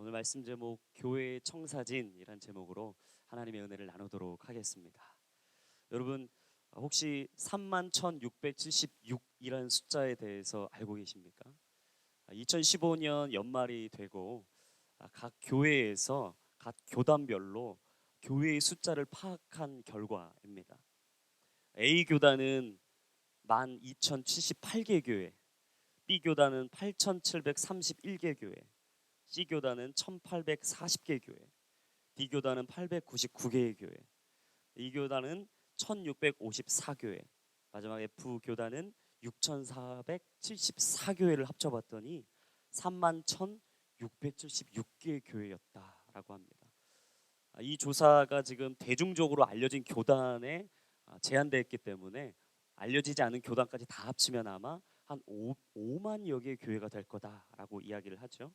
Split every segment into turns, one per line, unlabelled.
오늘 말씀 제목 교회의 청사진이란 제목으로 하나님의 은혜를 나누도록 하겠습니다. 여러분 혹시 31,676이라는 숫자에 대해서 알고 계십니까? 2015년 연말이 되고 각 교회에서 각 교단별로 교회의 숫자를 파악한 결과입니다. A 교단은 12,078개 교회, B 교단은 8,731개 교회, C 교단은 1,840개 교회, D 교단은 899개의 교회, E 교단은 1,654교회, 마지막 F 교단은 6,474교회를 합쳐봤더니 31,676개의 교회였다라고 합니다. 이 조사가 지금 대중적으로 알려진 교단에 제한되었기 때문에 알려지지 않은 교단까지 다 합치면 아마 한 5만여 개의 교회가 될 거다라고 이야기를 하죠.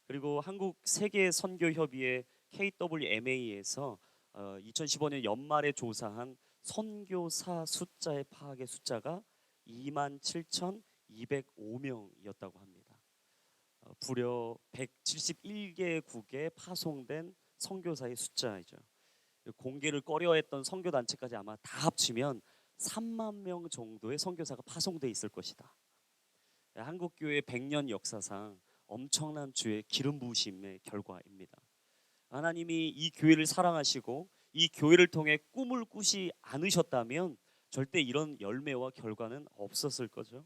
그리고 한국 세계 선교 협의회 KWMA에서 2015년 연말에 조사한 선교사 숫자의 파악의 숫자가 27,205명이었다고 합니다. 불여 171개국에 파송된 선교사의 숫자이죠. 공개를 꺼려했던 선교 단체까지 아마 다 합치면 3만 명 정도의 선교사가 파송돼 있을 것이다. 한국 교회 100년 역사상 엄청난 주의 기름 부으심의 결과입니다. 하나님이 이 교회를 사랑하시고 이 교회를 통해 꿈을 꾸시 않으셨다면 절대 이런 열매와 결과는 없었을 거죠.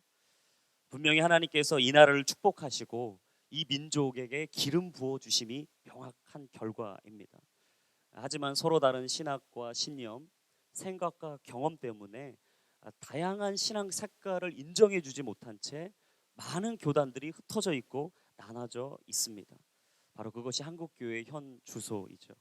분명히 하나님께서 이 나라를 축복하시고 이 민족에게 기름 부어 주심이 명확한 결과입니다. 하지만 서로 다른 신학과 신념, 생각과 경험 때문에 다양한 신앙 색깔을 인정해 주지 못한 채 많은 교단들이 흩어져 있고 나눠져 있습니다. 바로 그것이 한국교회의 현 주소이죠.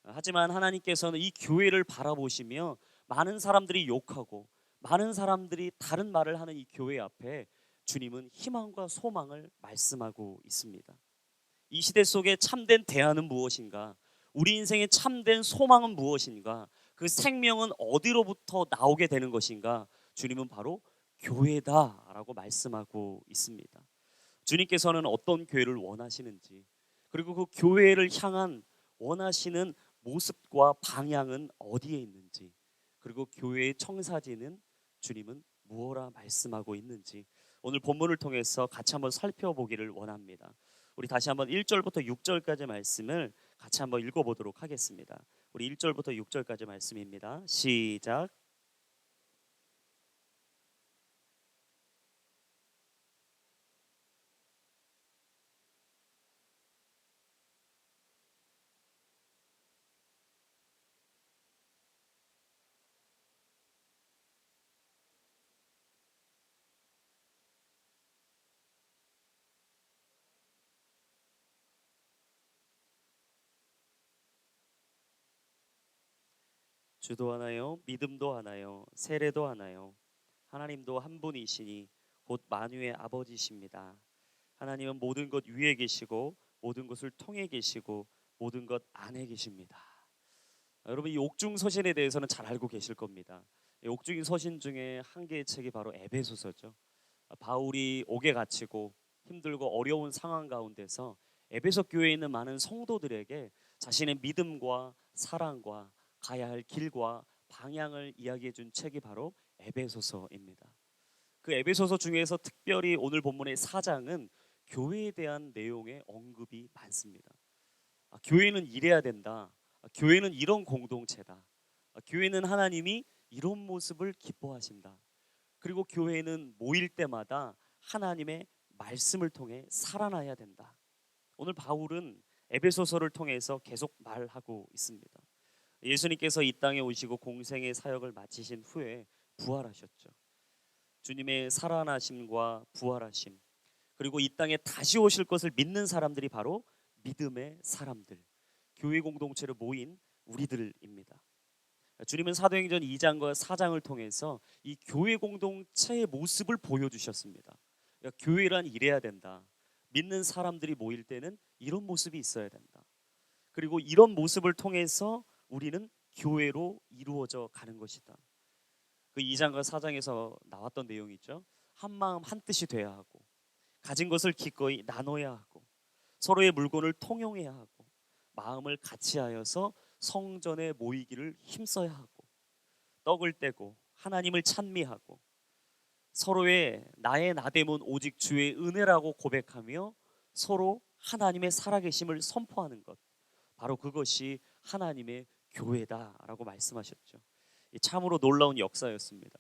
하지만 하나님께서는 이 교회를 바라보시며 많은 사람들이 욕하고 많은 사람들이 다른 말을 하는 이 교회 앞에 주님은 희망과 소망을 말씀하고 있습니다. 이 시대 속에 참된 대안은 무엇인가? 우리 인생의 참된 소망은 무엇인가? 그 생명은 어디로부터 나오게 되는 것인가? 주님은 바로 교회다라고 말씀하고 있습니다. 주님께서는 어떤 교회를 원하시는지, 그리고 그 교회를 향한 원하시는 모습과 방향은 어디에 있는지, 그리고 교회의 청사진은 주님은 무엇라 말씀하고 있는지 오늘 본문을 통해서 같이 한번 살펴보기를 원합니다. 우리 다시 한번 1절부터 6절까지 말씀을 같이 한번 읽어보도록 하겠습니다. 우리 1절부터 6절까지 말씀입니다. 시작. 주도 하나요, 믿음도 하나요, 세례도 하나요. 하나님도 한 분이시니 곧 만유의 아버지십니다. 하나님은 모든 것 위에 계시고 모든 것을 통해 계시고 모든 것 안에 계십니다. 여러분 이 옥중 서신에 대해서는 잘 알고 계실 겁니다. 이 옥중 서신 중에 한 개의 책이 바로 에베소서죠. 바울이 옥에 갇히고 힘들고 어려운 상황 가운데서 에베소 교회에 있는 많은 성도들에게 자신의 믿음과 사랑과 가야 할 길과 방향을 이야기해 준 책이 바로 에베소서입니다. 그 에베소서 중에서 특별히 오늘 본문의 4장은 교회에 대한 내용의 언급이 많습니다. 교회는 이래야 된다. 교회는 이런 공동체다. 교회는 하나님이 이런 모습을 기뻐하신다. 그리고 교회는 모일 때마다 하나님의 말씀을 통해 살아나야 된다. 오늘 바울은 에베소서를 통해서 계속 말하고 있습니다. 예수님께서 이 땅에 오시고 공생의 사역을 마치신 후에 부활하셨죠. 주님의 살아나심과 부활하심, 그리고 이 땅에 다시 오실 것을 믿는 사람들이 바로 믿음의 사람들, 교회 공동체로 모인 우리들입니다. 주님은 사도행전 2장과 4장을 통해서 이 교회 공동체의 모습을 보여주셨습니다. 그러니까 교회란 이래야 된다. 믿는 사람들이 모일 때는 이런 모습이 있어야 된다. 그리고 이런 모습을 통해서 우리는 교회로 이루어져 가는 것이다. 그 2장과 4장에서 나왔던 내용이죠. 한 마음 한 뜻이 돼야 하고 가진 것을 기꺼이 나눠야 하고 서로의 물건을 통용해야 하고 마음을 같이하여서 성전에 모이기를 힘써야 하고 떡을 떼고 하나님을 찬미하고 서로의 나의 나됨은 오직 주의 은혜라고 고백하며 서로 하나님의 살아계심을 선포하는 것, 바로 그것이 하나님의 교회다라고 말씀하셨죠. 참으로 놀라운 역사였습니다.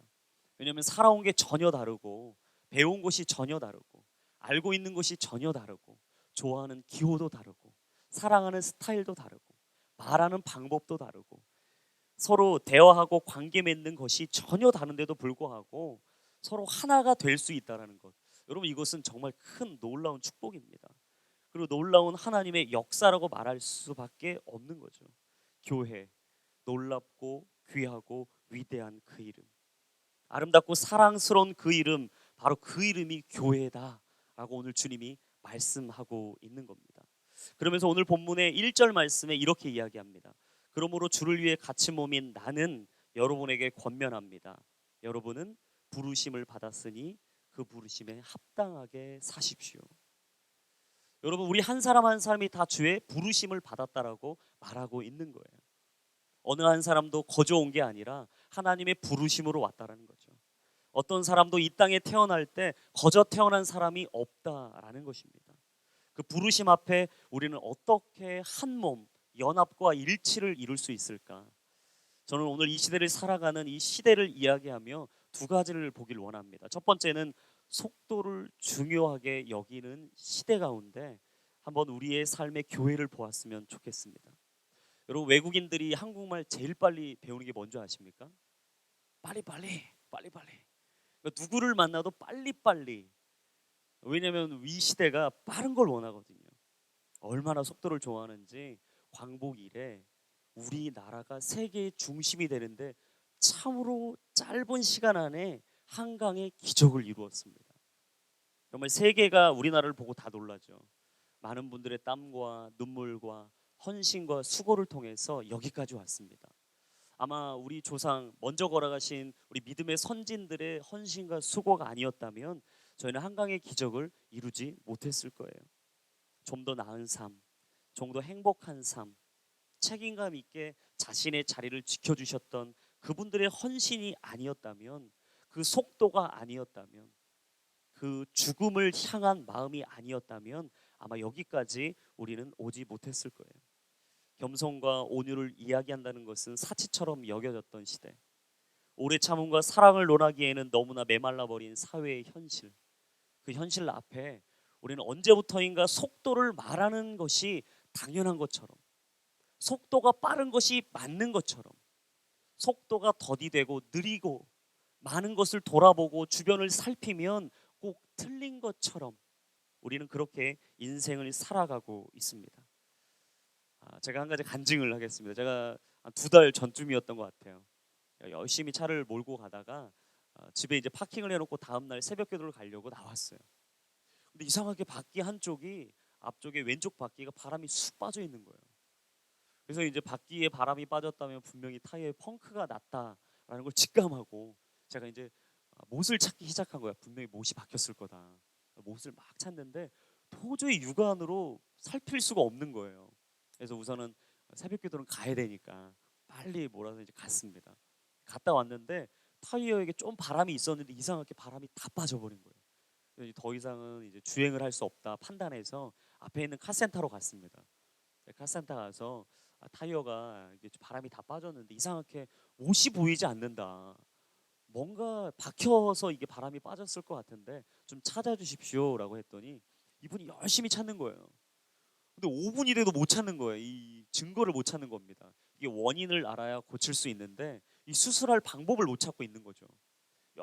왜냐하면 살아온 게 전혀 다르고 배운 것이 전혀 다르고 알고 있는 것이 전혀 다르고 좋아하는 기호도 다르고 사랑하는 스타일도 다르고 말하는 방법도 다르고 서로 대화하고 관계 맺는 것이 전혀 다른데도 불구하고 서로 하나가 될 수 있다는 것. 여러분, 이것은 정말 큰 놀라운 축복입니다. 그리고 놀라운 하나님의 역사라고 말할 수밖에 없는 거죠. 교회, 놀랍고 귀하고 위대한 그 이름, 아름답고 사랑스러운 그 이름, 바로 그 이름이 교회다라고 오늘 주님이 말씀하고 있는 겁니다. 그러면서 오늘 본문의 1절 말씀에 이렇게 이야기합니다. 그러므로 주를 위해 갇힌 몸인 나는 여러분에게 권면합니다. 여러분은 부르심을 받았으니 그 부르심에 합당하게 사십시오. 여러분, 우리 한 사람 한 사람이 다 주의 부르심을 받았다라고 말하고 있는 거예요. 어느 한 사람도 거저 온 게 아니라 하나님의 부르심으로 왔다라는 거죠. 어떤 사람도 이 땅에 태어날 때 거저 태어난 사람이 없다라는 것입니다. 그 부르심 앞에 우리는 어떻게 한 몸, 연합과 일치를 이룰 수 있을까? 저는 오늘 이 시대를 살아가는 이 시대를 이야기하며 두 가지를 보길 원합니다. 첫 번째는 속도를 중요하게 여기는 시대 가운데 한번 우리의 삶의 교회를 보았으면 좋겠습니다. 여러분, 외국인들이 한국말 제일 빨리 배우는 게 뭔지 아십니까? 빨리빨리, 빨리빨리. 그러니까 누구를 만나도 빨리빨리. 왜냐하면 이 시대가 빠른 걸 원하거든요. 얼마나 속도를 좋아하는지 광복 이래 우리나라가 세계의 중심이 되는데 참으로 짧은 시간 안에 한강의 기적을 이루었습니다. 정말 세계가 우리나라를 보고 다 놀라죠. 많은 분들의 땀과 눈물과 헌신과 수고를 통해서 여기까지 왔습니다. 아마 우리 조상 먼저 걸어가신 우리 믿음의 선진들의 헌신과 수고가 아니었다면 저희는 한강의 기적을 이루지 못했을 거예요. 좀 더 나은 삶, 좀 더 행복한 삶, 책임감 있게 자신의 자리를 지켜주셨던 그분들의 헌신이 아니었다면, 그 속도가 아니었다면, 그 죽음을 향한 마음이 아니었다면 아마 여기까지 우리는 오지 못했을 거예요. 겸손과 온유를 이야기한다는 것은 사치처럼 여겨졌던 시대, 오래 참음과 사랑을 논하기에는 너무나 메말라버린 사회의 현실, 그 현실 앞에 우리는 언제부터인가 속도를 말하는 것이 당연한 것처럼, 속도가 빠른 것이 맞는 것처럼, 속도가 더디되고 느리고 많은 것을 돌아보고 주변을 살피면 꼭 틀린 것처럼 우리는 그렇게 인생을 살아가고 있습니다. 제가 한 가지 간증을 하겠습니다. 제가 한 2달 전쯤이었던 것 같아요. 열심히 차를 몰고 가다가 집에 이제 파킹을 해놓고 다음날 새벽 기도를 가려고 나왔어요. 근데 이상하게 바퀴 한쪽이, 앞쪽에 왼쪽 바퀴가 바람이 쑥 빠져 있는 거예요. 그래서 이제 바퀴에 바람이 빠졌다면 분명히 타이어에 펑크가 났다라는 걸 직감하고 제가 이제 못을 찾기 시작한 거야. 분명히 못이 박혔을 거다. 못을 막 찾는데 도저히 육안으로 살필 수가 없는 거예요. 그래서 우선은 새벽 기도는 가야 되니까 빨리 몰아서 이제 갔습니다. 갔다 왔는데 타이어에 좀 바람이 있었는데 이상하게 바람이 다 빠져버린 거예요. 그래서 더 이상은 이제 주행을 할 수 없다 판단해서 앞에 있는 카센터로 갔습니다. 카센터 가서 타이어가 이게 바람이 다 빠졌는데 이상하게 못이 보이지 않는다. 뭔가 박혀서 이게 바람이 빠졌을 것 같은데 좀 찾아주십시오라고 했더니 이분이 열심히 찾는 거예요. 근데 5분이 돼도 못 찾는 거예요. 이 증거를 못 찾는 겁니다. 이게 원인을 알아야 고칠 수 있는데 이 수술할 방법을 못 찾고 있는 거죠.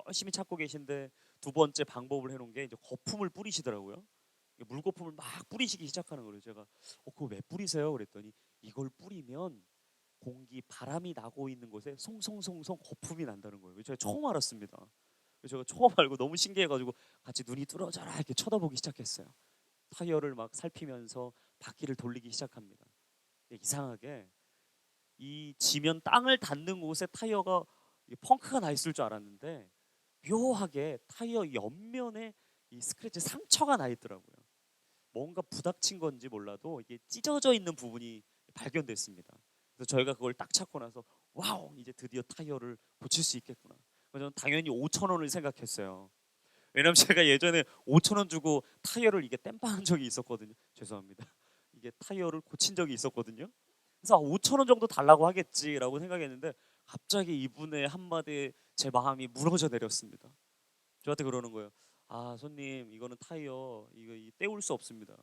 열심히 찾고 계신데 두 번째 방법을 해놓은 게 이제 거품을 뿌리시더라고요. 물거품을 막 뿌리시기 시작하는 거예요. 제가 그거 왜 뿌리세요? 그랬더니 이걸 뿌리면 공기 바람이 나고 있는 곳에 송송송송 거품이 난다는 거예요. 제가 처음 알았습니다. 제가 처음 알고 너무 신기해가지고 같이 눈이 뚫어져라 이렇게 쳐다보기 시작했어요. 타이어를 막 살피면서 바퀴를 돌리기 시작합니다. 이상하게 이 지면 땅을 닿는 곳에 타이어가 펑크가 나 있을 줄 알았는데 묘하게 타이어 옆면에 이 스크래치 상처가 나 있더라고요. 뭔가 부닥친 건지 몰라도 이게 찢어져 있는 부분이 발견됐습니다. 그래서 저희가 그걸 딱 찾고 나서 와우, 이제 드디어 타이어를 고칠 수 있겠구나. 그래서 저는 당연히 5천 원을 생각했어요. 왜냐면 제가 예전에 5천 원 주고 타이어를 이게 땜빵한 적이 있었거든요. 죄송합니다. 이게 타이어를 고친 적이 있었거든요. 그래서 5천 원 정도 달라고 하겠지라고 생각했는데 갑자기 이분의 한마디에 제 마음이 무너져 내렸습니다. 저한테 그러는 거예요. 아, 손님, 이거는 타이어 이거 떼울 수 없습니다.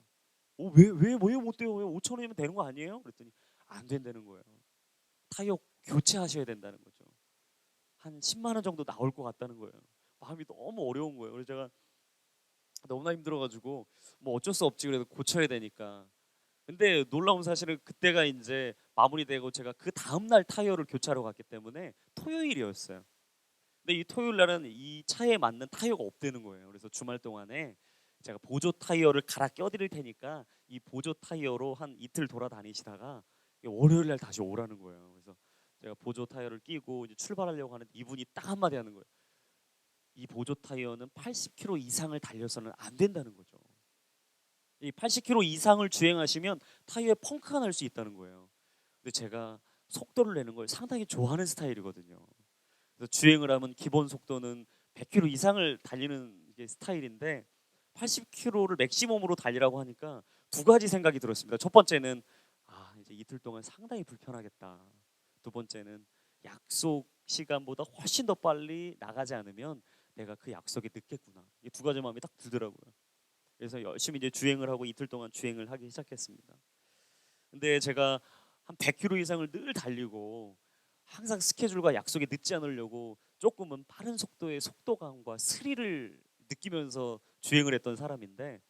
왜못 떼어요? 5천 원이면 되는 거 아니에요? 그랬더니 안 된다는 거예요. 타이어 교체하셔야 된다는 거죠. 한 10만 원 정도 나올 것 같다는 거예요. 마음이 너무 어려운 거예요. 그래서 제가 너무나 힘들어가지고 뭐 어쩔 수 없지, 그래도 고쳐야 되니까. 근데 놀라운 사실은 그때가 이제 마무리되고 제가 그 다음 날 타이어를 교체하러 갔기 때문에 토요일이었어요. 근데 이 토요일 날은 이 차에 맞는 타이어가 없다는 거예요. 그래서 주말 동안에 제가 보조 타이어를 갈아 껴드릴 테니까 이 보조 타이어로 한 이틀 돌아다니시다가 월요일 날 다시 오라는 거예요. 그래서 제가 보조 타이어를 끼고 이제 출발하려고 하는데 이분이 딱 한마디 하는 거예요. 이 보조 타이어는 80km 이상을 달려서는 안 된다는 거죠. 이 80km 이상을 주행하시면 타이어에 펑크가 날 수 있다는 거예요. 근데 제가 속도를 내는 걸 상당히 좋아하는 스타일이거든요. 그래서 주행을 하면 기본 속도는 100km 이상을 달리는 게 스타일인데 80km를 맥시멈으로 달리라고 하니까 두 가지 생각이 들었습니다. 첫 번째는 이제 이틀 동안 상당히 불편하겠다. 두 번째는 약속 시간보다 훨씬 더 빨리 나가지 않으면 내가 그 약속에 늦겠구나. 이게 두 가지 마음이 딱 들더라고요. 그래서 열심히 이제 주행을 하고 이틀 동안 주행을 하기 시작했습니다. 근데 제가 한 100km 이상을 늘 달리고 항상 스케줄과 약속에 늦지 않으려고 조금은 빠른 속도의 속도감과 스릴을 느끼면서 주행을 했던 사람인데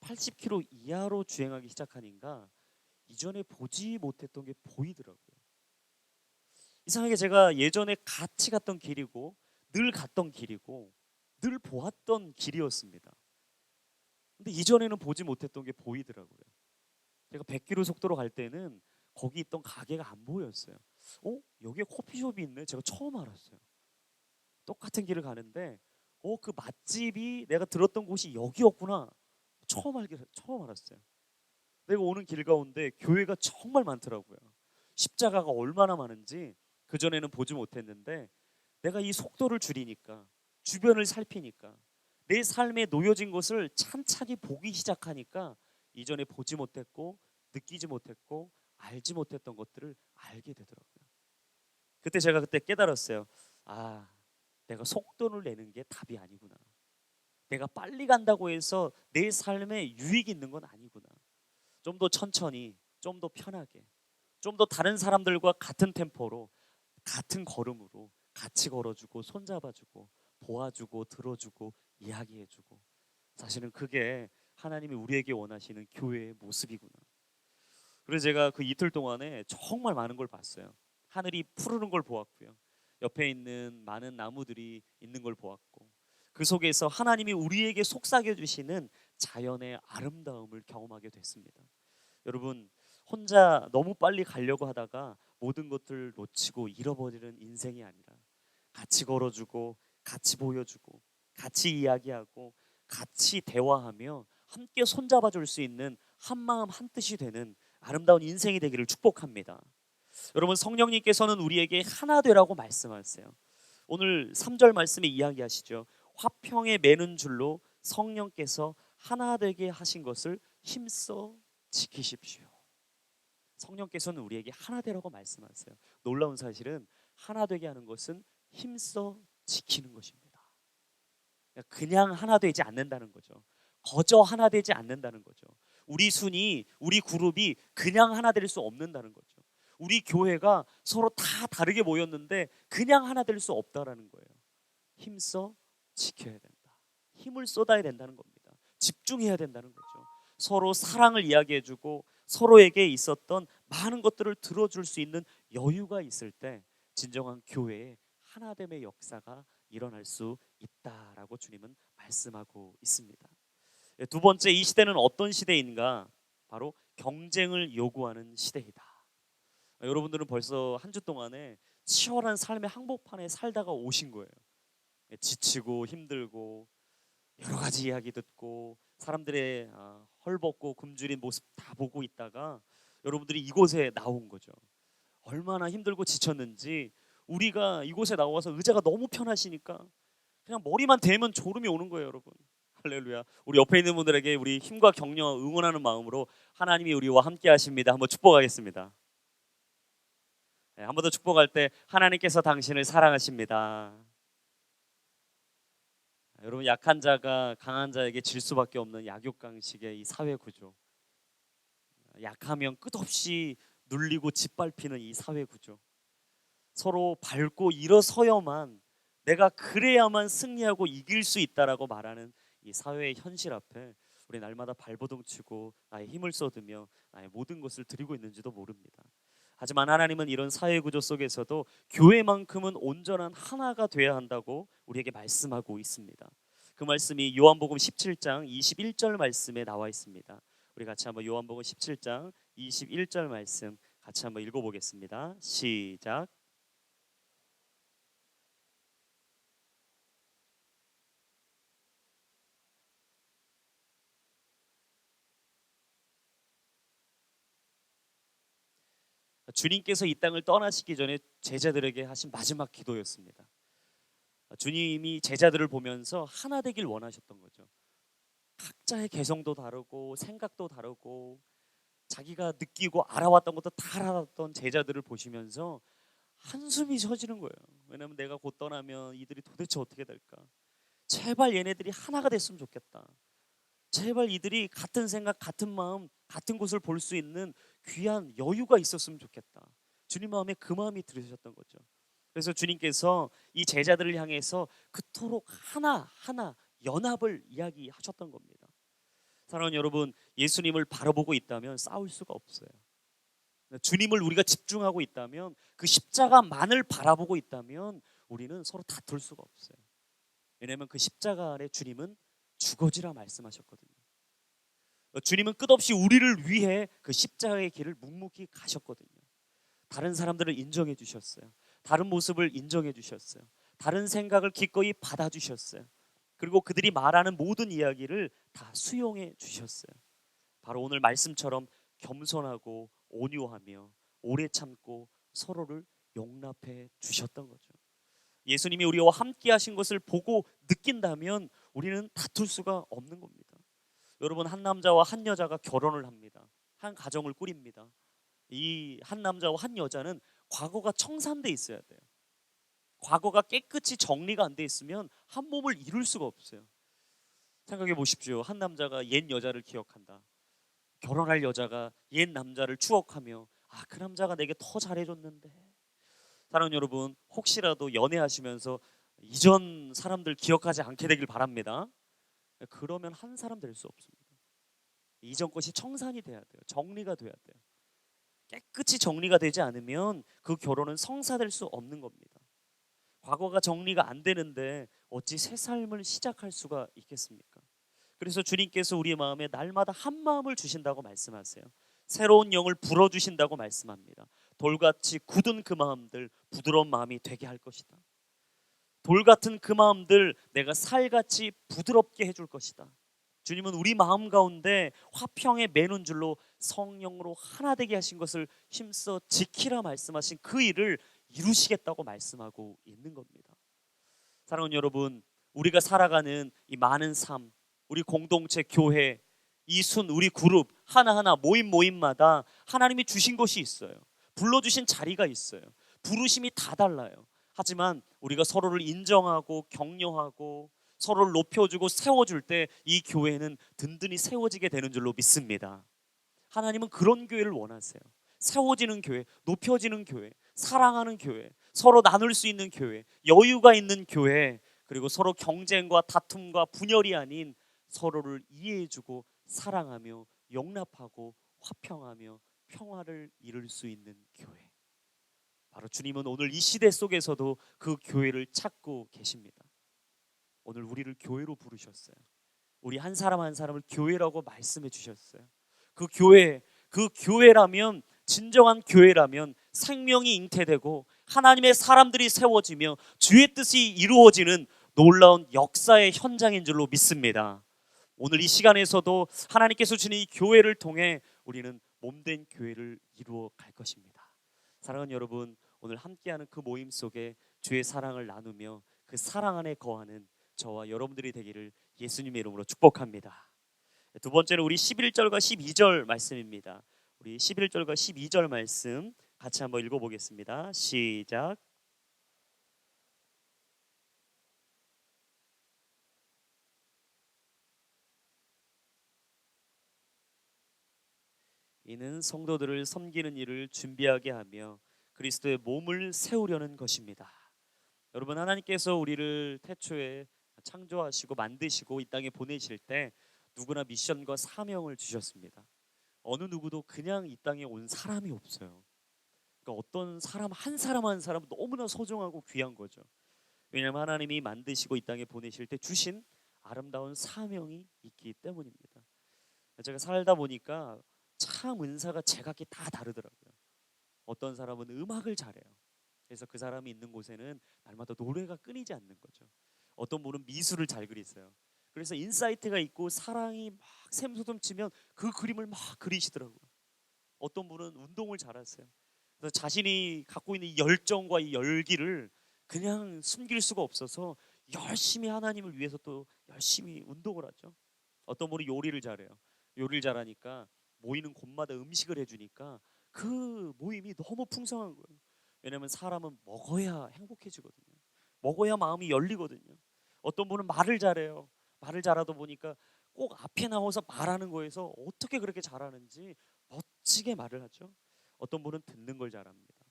80km 이하로 주행하기 시작하니까 이전에 보지 못했던 게 보이더라고요. 이상하게 제가 예전에 같이 갔던 길이고 늘 갔던 길이고 늘 보았던 길이었습니다. 근데 이전에는 보지 못했던 게 보이더라고요. 제가 100km 속도로 갈 때는 거기 있던 가게가 안 보였어요. 여기에 커피숍이 있네. 제가 처음 알았어요. 똑같은 길을 가는데 그 맛집이 내가 들었던 곳이 여기였구나. 처음 알았어요. 내가 오는 길 가운데 교회가 정말 많더라고요. 십자가가 얼마나 많은지 그전에는 보지 못했는데 내가 이 속도를 줄이니까 주변을 살피니까 내 삶에 놓여진 것을 찬찬히 보기 시작하니까 이전에 보지 못했고 느끼지 못했고 알지 못했던 것들을 알게 되더라고요. 그때 제가 깨달았어요. 아, 내가 속도를 내는 게 답이 아니구나. 내가 빨리 간다고 해서 내 삶에 유익이 있는 건 아니구나. 좀 더 천천히, 좀 더 편하게, 좀 더 다른 사람들과 같은 템포로, 같은 걸음으로 같이 걸어주고 손잡아주고 도와주고 들어주고 이야기해주고, 사실은 그게 하나님이 우리에게 원하시는 교회의 모습이구나. 그래서 제가 그 이틀 동안에 정말 많은 걸 봤어요. 하늘이 푸르른 걸 보았고요. 옆에 있는 많은 나무들이 있는 걸 보았고, 그 속에서 하나님이 우리에게 속삭여 주시는 자연의 아름다움을 경험하게 됐습니다. 여러분, 혼자 너무 빨리 가려고 하다가 모든 것들을 놓치고 잃어버리는 인생이 아니라 같이 걸어주고 같이 보여주고 같이 이야기하고 같이 대화하며 함께 손잡아 줄 수 있는 한마음 한뜻이 되는 아름다운 인생이 되기를 축복합니다. 여러분, 성령님께서는 우리에게 하나 되라고 말씀하세요. 오늘 3절 말씀에 이야기하시죠. 화평에 매는 줄로 성령께서 하나 되게 하신 것을 힘써 지키십시오. 성령께서는 우리에게 하나 되라고 말씀하세요. 놀라운 사실은 하나 되게 하는 것은 힘써 지키는 것입니다. 그냥 하나 되지 않는다는 거죠. 거저 하나 되지 않는다는 거죠. 우리 순이, 우리 그룹이 그냥 하나 될 수 없는다는 거죠. 우리 교회가 서로 다 다르게 모였는데 그냥 하나 될 수 없다라는 거예요. 힘써 지켜야 된다. 힘을 쏟아야 된다는 겁니다. 집중해야 된다는 거죠. 서로 사랑을 이야기해주고 서로에게 있었던 많은 것들을 들어줄 수 있는 여유가 있을 때 진정한 교회의 하나됨의 역사가 일어날 수 있다라고 주님은 말씀하고 있습니다. 두 번째, 이 시대는 어떤 시대인가? 바로 경쟁을 요구하는 시대이다. 여러분들은 벌써 한 주 동안에 치열한 삶의 한복판에 살다가 오신 거예요. 지치고 힘들고 여러 가지 이야기 듣고 사람들의 헐벗고 굶주린 모습 다 보고 있다가 여러분들이 이곳에 나온 거죠. 얼마나 힘들고 지쳤는지 우리가 이곳에 나와서 의자가 너무 편하시니까 그냥 머리만 대면 졸음이 오는 거예요, 여러분. 할렐루야. 우리 옆에 있는 분들에게 우리 힘과 격려 응원하는 마음으로 하나님이 우리와 함께 하십니다. 한번 축복하겠습니다. 네, 한 번 더 축복할 때 하나님께서 당신을 사랑하십니다. 여러분, 약한 자가 강한 자에게 질 수밖에 없는 약육강식의 이 사회 구조, 약하면 끝없이 눌리고 짓밟히는 이 사회 구조, 서로 밟고 일어서야만 내가 그래야만 승리하고 이길 수 있다라고 말하는 이 사회의 현실 앞에 우리 날마다 발버둥 치고 나의 힘을 쏟으며 나의 모든 것을 드리고 있는지도 모릅니다. 하지만 하나님은 이런 사회 구조 속에서도 교회만큼은 온전한 하나가 돼야 한다고 우리에게 말씀하고 있습니다. 그 말씀이 요한복음 17장 21절 말씀에 나와 있습니다. 우리 같이 한번 요한복음 17장 21절 말씀 같이 한번 읽어보겠습니다. 시작. 주님께서 이 땅을 떠나시기 전에 제자들에게 하신 마지막 기도였습니다. 주님이 제자들을 보면서 하나 되길 원하셨던 거죠. 각자의 개성도 다르고 생각도 다르고 자기가 느끼고 알아왔던 것도 다 알아왔던 제자들을 보시면서 한숨이 셔지는 거예요. 왜냐하면 내가 곧 떠나면 이들이 도대체 어떻게 될까? 제발 얘네들이 하나가 됐으면 좋겠다. 제발 이들이 같은 생각, 같은 마음, 같은 곳을 볼 수 있는 귀한 여유가 있었으면 좋겠다. 주님 마음에 그 마음이 들으셨던 거죠. 그래서 주님께서 이 제자들을 향해서 그토록 하나하나 연합을 이야기하셨던 겁니다. 사랑하는 여러분, 예수님을 바라보고 있다면 싸울 수가 없어요. 주님을 우리가 집중하고 있다면, 그 십자가만을 바라보고 있다면 우리는 서로 다툴 수가 없어요. 왜냐하면 그 십자가 아래 주님은 죽어지라 말씀하셨거든요. 주님은 끝없이 우리를 위해 그 십자가의 길을 묵묵히 가셨거든요. 다른 사람들을 인정해 주셨어요. 다른 모습을 인정해 주셨어요. 다른 생각을 기꺼이 받아주셨어요. 그리고 그들이 말하는 모든 이야기를 다 수용해 주셨어요. 바로 오늘 말씀처럼 겸손하고 온유하며 오래 참고 서로를 용납해 주셨던 거죠. 예수님이 우리와 함께 하신 것을 보고 느낀다면 우리는 다툴 수가 없는 겁니다. 여러분, 한 남자와 한 여자가 결혼을 합니다. 한 가정을 꾸립니다. 이 한 남자와 한 여자는 과거가 청산돼 있어야 돼요. 과거가 깨끗이 정리가 안 돼 있으면 한 몸을 이룰 수가 없어요. 생각해 보십시오. 한 남자가 옛 여자를 기억한다. 결혼할 여자가 옛 남자를 추억하며 그 남자가 내게 더 잘해줬는데. 사랑하는 여러분, 혹시라도 연애하시면서 이전 사람들 기억하지 않게 되길 바랍니다. 그러면 한 사람 될 수 없습니다. 이전 것이 청산이 돼야 돼요. 정리가 돼야 돼요. 깨끗이 정리가 되지 않으면 그 결혼은 성사될 수 없는 겁니다. 과거가 정리가 안 되는데 어찌 새 삶을 시작할 수가 있겠습니까? 그래서 주님께서 우리의 마음에 날마다 한 마음을 주신다고 말씀하세요. 새로운 영을 불어주신다고 말씀합니다. 돌같이 굳은 그 마음들 부드러운 마음이 되게 할 것이다. 돌같은 그 마음들 내가 살같이 부드럽게 해줄 것이다. 주님은 우리 마음 가운데 화평의 맨눈줄로 성령으로 하나 되게 하신 것을 힘써 지키라 말씀하신 그 일을 이루시겠다고 말씀하고 있는 겁니다. 사랑하는 여러분, 우리가 살아가는 이 많은 삶, 우리 공동체, 교회, 우리 그룹 하나하나 모임마다 하나님이 주신 것이 있어요. 불러주신 자리가 있어요. 부르심이 다 달라요. 하지만 우리가 서로를 인정하고 격려하고 서로를 높여주고 세워줄 때 이 교회는 든든히 세워지게 되는 줄로 믿습니다. 하나님은 그런 교회를 원하세요. 세워지는 교회, 높여지는 교회, 사랑하는 교회, 서로 나눌 수 있는 교회, 여유가 있는 교회, 그리고 서로 경쟁과 다툼과 분열이 아닌 서로를 이해해주고 사랑하며 용납하고 화평하며 평화를 이룰 수 있는 교회. 바로 주님은 오늘 이 시대 속에서도 그 교회를 찾고 계십니다. 오늘 우리를 교회로 부르셨어요. 우리 한 사람 한 사람을 교회라고 말씀해 주셨어요. 그 교회라면, 진정한 교회라면 생명이 잉태되고 하나님의 사람들이 세워지며 주의 뜻이 이루어지는 놀라운 역사의 현장인 줄로 믿습니다. 오늘 이 시간에서도 하나님께서 주신 이 교회를 통해 우리는 몸된 교회를 이루어 갈 것입니다. 사랑하는 여러분, 오늘 함께하는 그 모임 속에 주의 사랑을 나누며 그 사랑 안에 거하는 저와 여러분들이 되기를 예수님의 이름으로 축복합니다. 두 번째는 우리 11절과 12절 말씀입니다. 우리 11절과 12절 말씀 같이 한번 읽어보겠습니다. 시작. 이는 성도들을 섬기는 일을 준비하게 하며 그리스도의 몸을 세우려는 것입니다. 여러분, 하나님께서 우리를 태초에 창조하시고 만드시고 이 땅에 보내실 때 누구나 미션과 사명을 주셨습니다. 어느 누구도 그냥 이 땅에 온 사람이 없어요. 그러니까 어떤 사람 한 사람 한 사람 너무나 소중하고 귀한 거죠. 왜냐하면 하나님이 만드시고 이 땅에 보내실 때 주신 아름다운 사명이 있기 때문입니다. 제가 살다 보니까 참 은사가 제각기 다 다르더라고요. 어떤 사람은 음악을 잘해요. 그래서 그 사람이 있는 곳에는 날마다 노래가 끊이지 않는 거죠. 어떤 분은 미술을 잘 그리세요. 그래서 인사이트가 있고 사랑이 막 샘솟음치면 그 그림을 막 그리시더라고요. 어떤 분은 운동을 잘하세요. 그래서 자신이 갖고 있는 이 열정과 이 열기를 그냥 숨길 수가 없어서 열심히 하나님을 위해서 또 열심히 운동을 하죠. 어떤 분이 요리를 잘해요. 요리를 잘하니까 모이는 곳마다 음식을 해주니까 그 모임이 너무 풍성한 거예요. 왜냐하면 사람은 먹어야 행복해지거든요. 먹어야 마음이 열리거든요. 어떤 분은 말을 잘해요. 말을 잘하다 보니까 꼭 앞에 나와서 말하는 거에서 어떻게 그렇게 잘하는지 멋지게 말을 하죠. 어떤 분은 듣는 걸 잘합니다.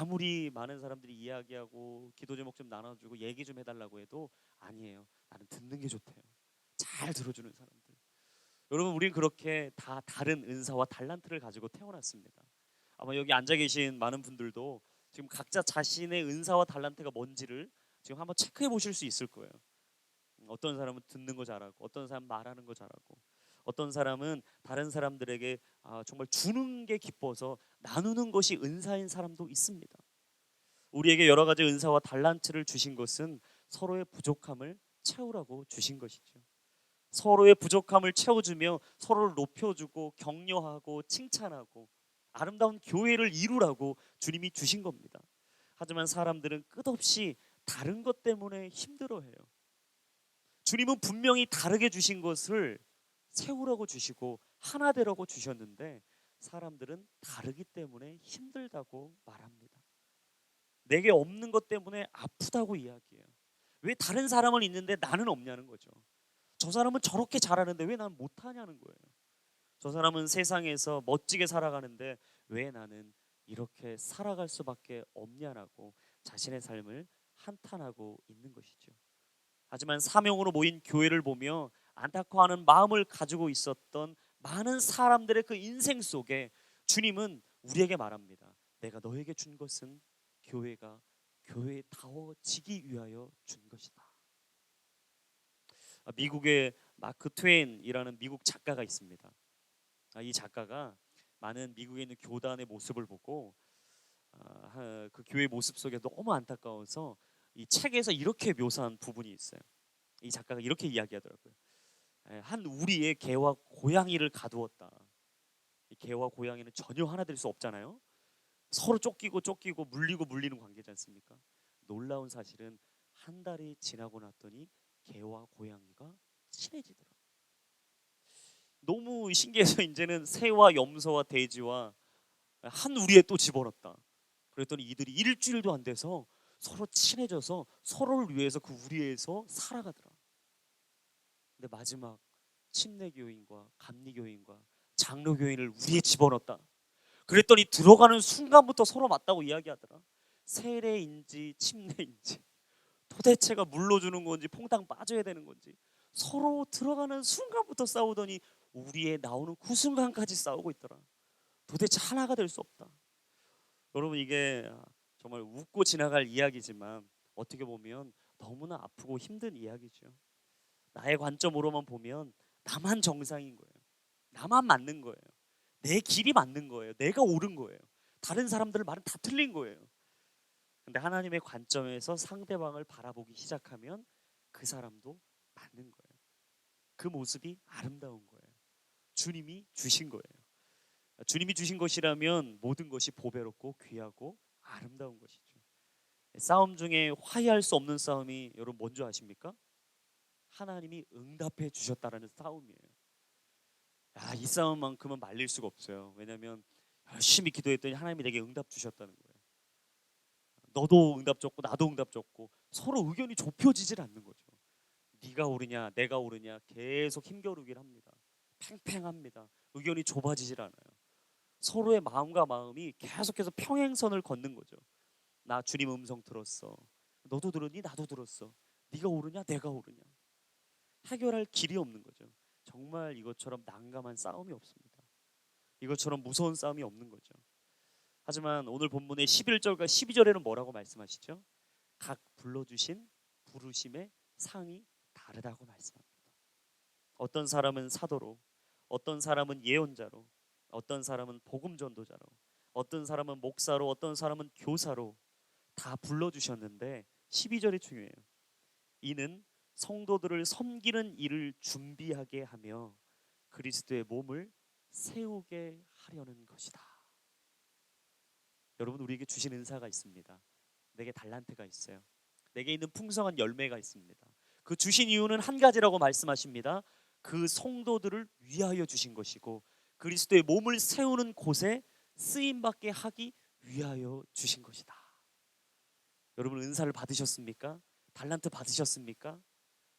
아무리 많은 사람들이 이야기하고 기도 제목 좀 나눠주고 얘기 좀 해달라고 해도 아니에요. 나는 듣는 게 좋대요. 잘 들어주는 사람들. 여러분, 우린 그렇게 다 다른 은사와 달란트를 가지고 태어났습니다. 아마 여기 앉아 계신 많은 분들도 지금 각자 자신의 은사와 달란트가 뭔지를 지금 한번 체크해 보실 수 있을 거예요. 어떤 사람은 듣는 거 잘하고, 어떤 사람은 말하는 거 잘하고, 어떤 사람은 다른 사람들에게 정말 주는 게 기뻐서 나누는 것이 은사인 사람도 있습니다. 우리에게 여러 가지 은사와 달란트를 주신 것은 서로의 부족함을 채우라고 주신 것이죠. 서로의 부족함을 채워주며 서로를 높여주고 격려하고 칭찬하고 아름다운 교회를 이루라고 주님이 주신 겁니다. 하지만 사람들은 끝없이 다른 것 때문에 힘들어해요. 주님은 분명히 다르게 주신 것을 세우라고 주시고 하나 되라고 주셨는데 사람들은 다르기 때문에 힘들다고 말합니다. 내게 없는 것 때문에 아프다고 이야기해요. 왜 다른 사람은 있는데 나는 없냐는 거죠. 저 사람은 저렇게 잘하는데 왜 난 못하냐는 거예요. 저 사람은 세상에서 멋지게 살아가는데 왜 나는 이렇게 살아갈 수밖에 없냐라고 자신의 삶을 한탄하고 있는 것이죠. 하지만 사명으로 모인 교회를 보며 안타까워하는 마음을 가지고 있었던 많은 사람들의 그 인생 속에 주님은 우리에게 말합니다. 내가 너에게 준 것은 교회가 교회다워지기 위하여 준 것이다. 미국의 마크 트웨인이라는 미국 작가가 있습니다. 이 작가가 많은 미국에 있는 교단의 모습을 보고 그 교회 모습 속에 너무 안타까워서 이 책에서 이렇게 묘사한 부분이 있어요. 이 작가가 이렇게 이야기하더라고요. 한 우리의 개와 고양이를 가두었다. 이 개와 고양이는 전혀 하나 될 수 없잖아요. 서로 쫓기고 물리고 물리는 관계지 않습니까? 놀라운 사실은 한 달이 지나고 났더니 개와 고양이가 친해지더라고요. 너무 신기해서 이제는 새와 염소와 돼지와 한 우리에 또 집어넣었다. 그랬더니 이들이 일주일도 안 돼서 서로 친해져서 서로를 위해서 그 우리에서 살아가더라. 근데 마지막 침례교인과 감리교인과 장로교인을 우리에 집어넣었다. 그랬더니 들어가는 순간부터 서로 맞다고 이야기하더라. 세례인지 침례인지 도대체가 물러주는 건지 퐁당 빠져야 되는 건지 서로 들어가는 순간부터 싸우더니 우리에 나오는 그 순간까지 싸우고 있더라. 도대체 하나가 될 수 없다. 여러분, 이게 정말 웃고 지나갈 이야기지만 어떻게 보면 너무나 아프고 힘든 이야기죠. 나의 관점으로만 보면 나만 정상인 거예요. 나만 맞는 거예요. 내 길이 맞는 거예요. 내가 옳은 거예요. 다른 사람들 말은 다 틀린 거예요. 근데 하나님의 관점에서 상대방을 바라보기 시작하면 그 사람도 맞는 거예요. 그 모습이 아름다운 거예요. 주님이 주신 거예요. 주님이 주신 것이라면 모든 것이 보배롭고 귀하고 아름다운 것이죠. 싸움 중에 화해할 수 없는 싸움이 여러분 뭔지 아십니까? 하나님이 응답해 주셨다라는 싸움이에요. 이 싸움만큼은 말릴 수가 없어요. 왜냐하면 열심히 기도했더니 하나님이 내게 응답 주셨다는 거예요. 너도 응답 줬고 나도 응답 줬고 서로 의견이 좁혀지질 않는 거죠. 네가 옳으냐 내가 옳으냐 계속 힘겨루기를 합니다. 팽팽합니다. 의견이 좁아지질 않아요. 서로의 마음과 마음이 계속해서 평행선을 걷는 거죠. 나 주님 음성 들었어. 너도 들었니? 나도 들었어. 네가 옳으냐 내가 옳으냐. 해결할 길이 없는 거죠. 정말 이것처럼 난감한 싸움이 없습니다. 이것처럼 무서운 싸움이 없는 거죠. 하지만 오늘 본문의 11절과 12절에는 뭐라고 말씀하시죠? 각 불러주신 부르심의 상이 다르다고 말씀합니다. 어떤 사람은 사도로, 어떤 사람은 예언자로, 어떤 사람은 복음 전도자로, 어떤 사람은 목사로, 어떤 사람은 교사로 다 불러주셨는데 12절이 중요해요. 이는 성도들을 섬기는 일을 준비하게 하며 그리스도의 몸을 세우게 하려는 것이다. 여러분, 우리에게 주신 은사가 있습니다. 내게 달란트가 있어요. 내게 있는 풍성한 열매가 있습니다. 그 주신 이유는 한 가지라고 말씀하십니다. 그 성도들을 위하여 주신 것이고 그리스도의 몸을 세우는 곳에 쓰임받게 하기 위하여 주신 것이다. 여러분, 은사를 받으셨습니까? 달란트 받으셨습니까?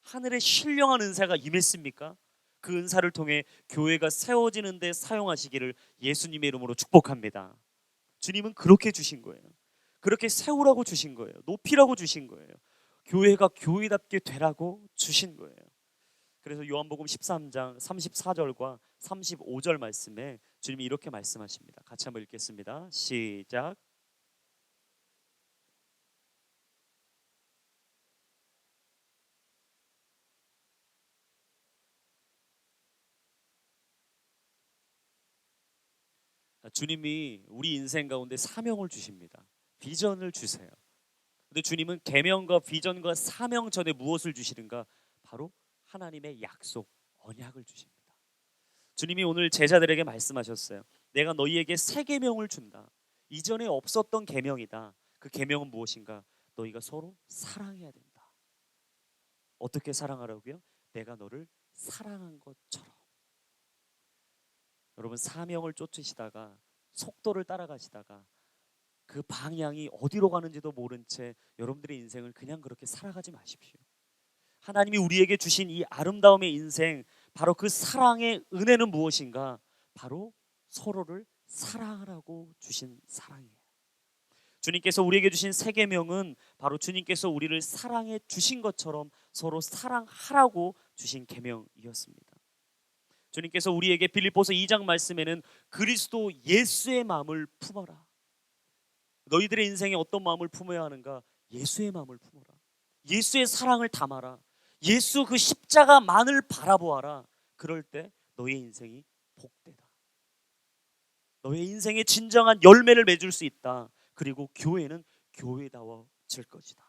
하늘의 신령한 은사가 임했습니까? 그 은사를 통해 교회가 세워지는 데 사용하시기를 예수님의 이름으로 축복합니다. 주님은 그렇게 주신 거예요. 그렇게 세우라고 주신 거예요. 높이라고 주신 거예요. 교회가 교회답게 되라고 주신 거예요. 그래서 요한복음 13장 34절과 35절 말씀에 주님이 이렇게 말씀하십니다. 같이 한번 읽겠습니다. 시작. 주님이 우리 인생 가운데 사명을 주십니다. 비전을 주세요. 근데 주님은 계명과 비전과 사명 전에 무엇을 주시는가? 바로 하나님의 약속, 언약을 주십니다. 주님이 오늘 제자들에게 말씀하셨어요. 내가 너희에게 새 계명을 준다. 이전에 없었던 계명이다. 그 계명은 무엇인가? 너희가 서로 사랑해야 된다. 어떻게 사랑하라고요? 내가 너를 사랑한 것처럼. 여러분, 사명을 쫓으시다가 속도를 따라가시다가 그 방향이 어디로 가는지도 모른 채 여러분들의 인생을 그냥 그렇게 살아가지 마십시오. 하나님이 우리에게 주신 이 아름다움의 인생, 바로 그 사랑의 은혜는 무엇인가? 바로 서로를 사랑하라고 주신 사랑이에요. 주님께서 우리에게 주신 새 계명은 바로 주님께서 우리를 사랑해 주신 것처럼 서로 사랑하라고 주신 계명이었습니다. 주님께서 우리에게 빌립보서 2장 말씀에는 그리스도 예수의 마음을 품어라. 너희들의 인생에 어떤 마음을 품어야 하는가? 예수의 마음을 품어라. 예수의 사랑을 담아라. 예수 그 십자가만을 바라보아라. 그럴 때 너의 인생이 복되다. 너의 인생에 진정한 열매를 맺을 수 있다. 그리고 교회는 교회다워질 것이다.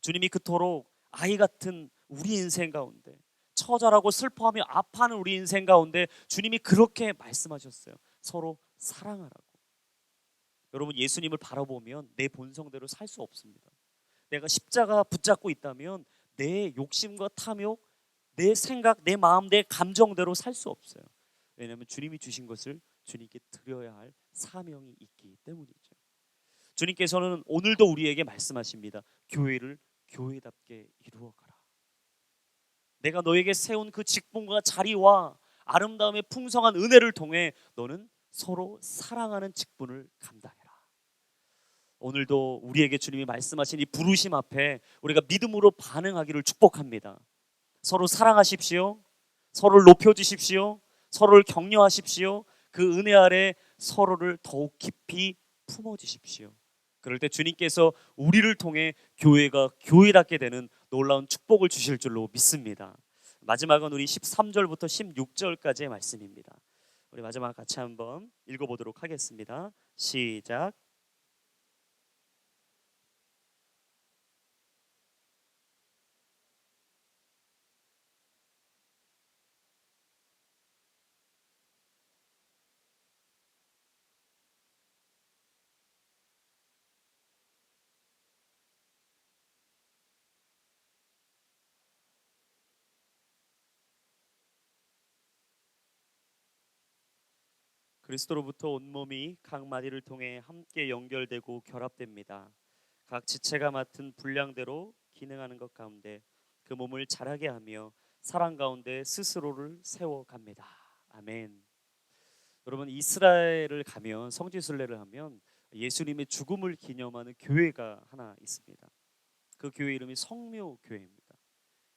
주님이 그토록 아이 같은 우리 인생 가운데, 처절하고 슬퍼하며 아파하는 우리 인생 가운데 주님이 그렇게 말씀하셨어요. 서로 사랑하라고. 여러분, 예수님을 바라보면 내 본성대로 살 수 없습니다. 내가 십자가 붙잡고 있다면 내 욕심과 탐욕, 내 생각, 내 마음, 내 감정대로 살 수 없어요. 왜냐하면 주님이 주신 것을 주님께 드려야 할 사명이 있기 때문이죠. 주님께서는 오늘도 우리에게 말씀하십니다. 교회를 교회답게 이루어가라. 내가 너에게 세운 그 직분과 자리와 아름다움의 풍성한 은혜를 통해 너는 서로 사랑하는 직분을 감당해라. 오늘도 우리에게 주님이 말씀하신 이 부르심 앞에 우리가 믿음으로 반응하기를 축복합니다. 서로 사랑하십시오. 서로를 높여주십시오. 서로를 격려하십시오. 그 은혜 아래 서로를 더욱 깊이 품어주십시오. 그럴 때 주님께서 우리를 통해 교회가 교회답게 되는 놀라운 축복을 주실 줄로 믿습니다. 마지막은 우리 13절부터 16절까지의 말씀입니다. 우리 마지막 같이 한번 읽어보도록 하겠습니다. 시작. 그리스도로부터 온몸이 각 마디를 통해 함께 연결되고 결합됩니다. 각 지체가 맡은 분량대로 기능하는 것 가운데 그 몸을 자라게 하며 사랑 가운데 스스로를 세워갑니다. 아멘. 여러분, 이스라엘을 가면, 성지순례를 하면 예수님의 죽음을 기념하는 교회가 하나 있습니다. 그 교회 이름이 성묘교회입니다.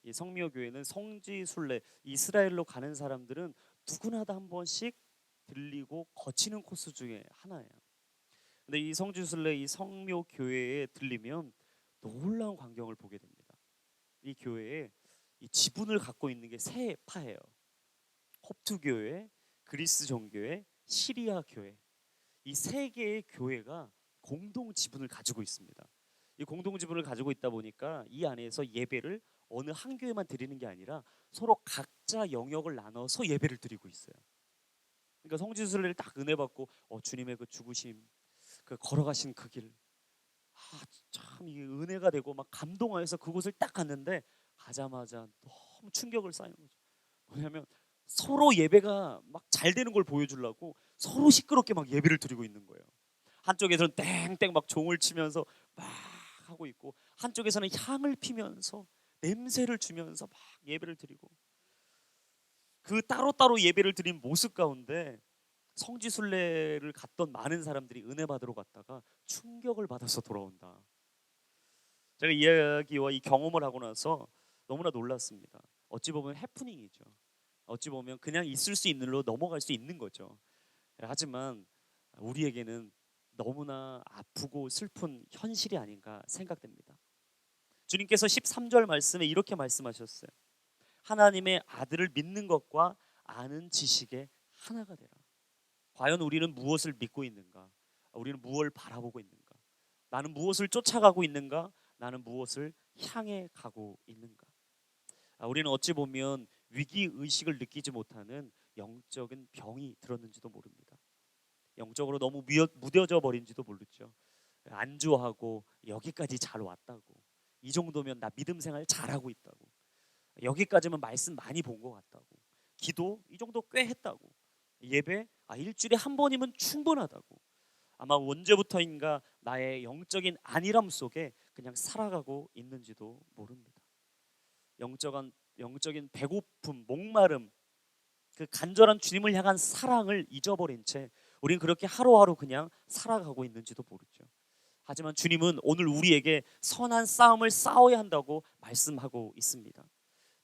이 성묘교회는 성지순례, 이스라엘로 가는 사람들은 누구나 다 한 번씩 들리고 거치는 코스 중에 하나예요. 근데 이 성지순례, 이 성묘교회에 들리면 놀라운 광경을 보게 됩니다. 이 교회에 이 지분을 갖고 있는 게 세 파예요. kop트교회, 그리스 종교회, 시리아 교회. 이 세 개의 교회가 공동 지분을 가지고 있습니다. 이 공동 지분을 가지고 있다 보니까 이 안에서 예배를 어느 한 교회만 드리는 게 아니라 서로 각자 영역을 나눠서 예배를 드리고 있어요. 그러니까 성지순례를 딱 은혜 받고 주님의 그 죽으심, 그 걸어가신 그 길, 참 이게 은혜가 되고 막 감동하여서 그곳을 딱 갔는데 가자마자 너무 충격을 쌓이는 거죠. 뭐냐면 서로 예배가 막 잘 되는 걸 보여주려고 서로 시끄럽게 막 예배를 드리고 있는 거예요. 한쪽에서는 땡땡 막 종을 치면서 막 하고 있고, 한쪽에서는 향을 피면서 냄새를 주면서 막 예배를 드리고, 그 따로따로 예배를 드린 모습 가운데 성지순례를 갔던 많은 사람들이 은혜 받으러 갔다가 충격을 받아서 돌아온다. 제가 이 이야기와 이 경험을 하고 나서 너무나 놀랐습니다. 어찌 보면 해프닝이죠. 어찌 보면 그냥 있을 수 있는 일로 넘어갈 수 있는 거죠. 하지만 우리에게는 너무나 아프고 슬픈 현실이 아닌가 생각됩니다. 주님께서 13절 말씀에 이렇게 말씀하셨어요. 하나님의 아들을 믿는 것과 아는 지식의 하나가 되라. 과연 우리는 무엇을 믿고 있는가? 우리는 무엇을 바라보고 있는가? 나는 무엇을 쫓아가고 있는가? 나는 무엇을 향해 가고 있는가? 우리는 어찌 보면 위기 의식을 느끼지 못하는 영적인 병이 들었는지도 모릅니다. 영적으로 너무 무뎌져 버린지도 모르죠. 안주하고 여기까지 잘 왔다고, 이 정도면 나 믿음 생활 잘하고 있다고, 여기까지면 말씀 많이 본 것 같다고, 기도 이 정도 꽤 했다고, 예배 일주일에 한 번이면 충분하다고, 아마 언제부터인가 나의 영적인 안일함 속에 그냥 살아가고 있는지도 모릅니다. 영적인 배고픔, 목마름, 그 간절한 주님을 향한 사랑을 잊어버린 채 우리는 그렇게 하루하루 그냥 살아가고 있는지도 모르죠. 하지만 주님은 오늘 우리에게 선한 싸움을 싸워야 한다고 말씀하고 있습니다.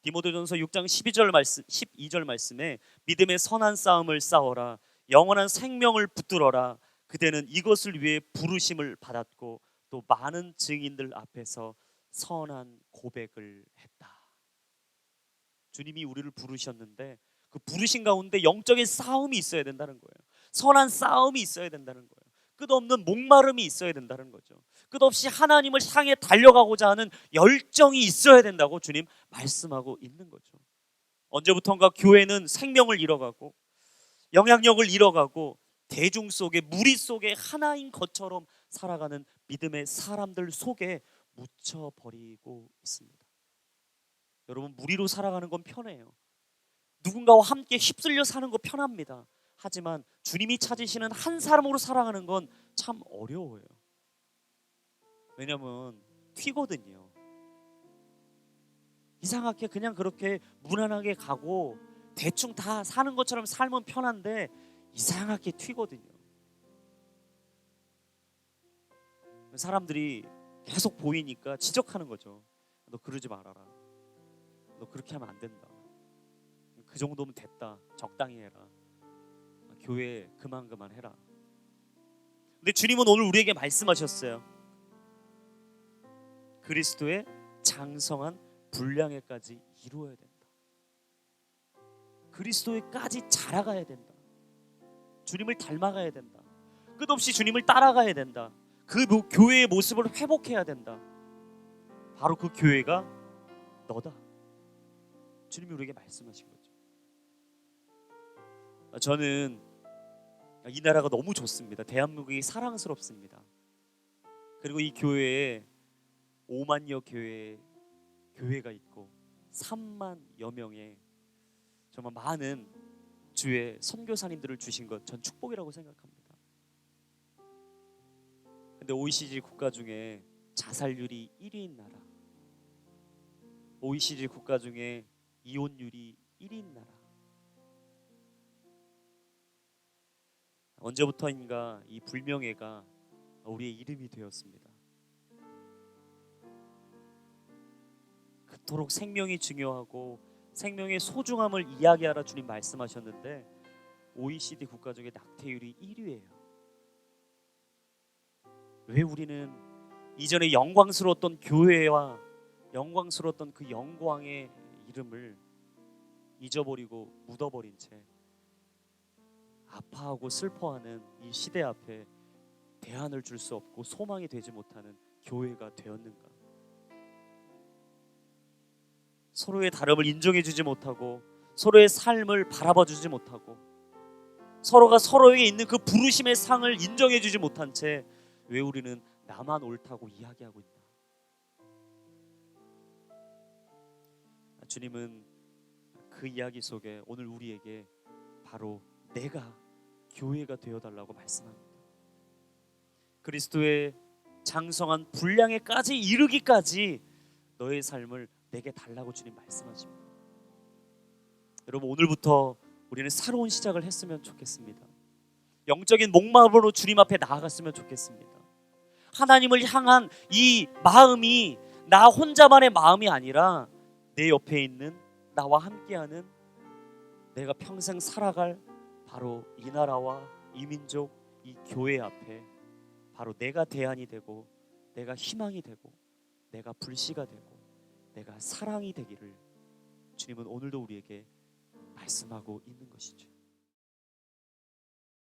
디모데전서 6장 12절 말씀에 믿음의 선한 싸움을 싸워라, 영원한 생명을 붙들어라, 그대는 이것을 위해 부르심을 받았고 또 많은 증인들 앞에서 선한 고백을 했다. 주님이 우리를 부르셨는데 그 부르신 가운데 영적인 싸움이 있어야 된다는 거예요. 선한 싸움이 있어야 된다는 거예요. 끝없는 목마름이 있어야 된다는 거죠. 끝없이 하나님을 향해 달려가고자 하는 열정이 있어야 된다고 주님 말씀하고 있는 거죠. 언제부턴가 교회는 생명을 잃어가고 영향력을 잃어가고 대중 속에, 무리 속에 하나인 것처럼 살아가는 믿음의 사람들 속에 묻혀버리고 있습니다. 여러분, 무리로 살아가는 건 편해요. 누군가와 함께 휩쓸려 사는 거 편합니다. 하지만 주님이 찾으시는 한 사람으로 살아가는 건 참 어려워요. 왜냐면 튀거든요. 이상하게 그냥 그렇게 무난하게 가고 대충 다 사는 것처럼 살면 편한데 이상하게 튀거든요. 사람들이 계속 보이니까 지적하는 거죠. 너 그러지 말아라. 너 그렇게 하면 안 된다. 그 정도면 됐다. 적당히 해라. 교회 그만 해라. 근데 주님은 오늘 우리에게 말씀하셨어요. 그리스도의 장성한 분량에까지 이루어야 된다. 그리스도에까지 자라가야 된다. 주님을 닮아가야 된다. 끝없이 주님을 따라가야 된다. 그 교회의 모습을 회복해야 된다. 바로 그 교회가 너다. 주님이 우리에게 말씀하신 거죠. 저는 이 나라가 너무 좋습니다. 대한민국이 사랑스럽습니다. 그리고 이 교회에 5만여 교회가 있고 3만여 명의 정말 많은 주에 선교사님들을 주신 것 전 축복이라고 생각합니다. 근데 OECD 국가 중에 자살률이 1위인 나라, OECD 국가 중에 이혼율이 1위인 나라. 언제부터인가 이 불명예가 우리의 이름이 되었습니다. 그토록 생명이 중요하고 생명의 소중함을 이야기하라 주님 말씀하셨는데 OECD 국가 중에 낙태율이 1위예요. 왜 우리는 이전에 영광스러웠던 교회와 영광스러웠던 그 영광의 이름을 잊어버리고 묻어버린 채 아파하고 슬퍼하는 이 시대 앞에 대안을 줄 수 없고 소망이 되지 못하는 교회가 되었는가? 서로의 다름을 인정해 주지 못하고 서로의 삶을 바라봐 주지 못하고 서로가 서로에게 있는 그 부르심의 상을 인정해 주지 못한 채 왜 우리는 나만 옳다고 이야기하고 있나? 주님은 그 이야기 속에 오늘 우리에게 바로 내가 교회가 되어달라고 말씀합니다. 그리스도의 장성한 분량에까지 이르기까지 너의 삶을 내게 달라고 주님 말씀하십니다. 여러분, 오늘부터 우리는 새로운 시작을 했으면 좋겠습니다. 영적인 목마름으로 주님 앞에 나아갔으면 좋겠습니다. 하나님을 향한 이 마음이 나 혼자만의 마음이 아니라 내 옆에 있는 나와 함께하는 내가 평생 살아갈 바로 이 나라와 이 민족, 이 교회 앞에 바로 내가 대안이 되고 내가 희망이 되고 내가 불씨가 되고 내가 사랑이 되기를 주님은 오늘도 우리에게 말씀하고 있는 것이죠.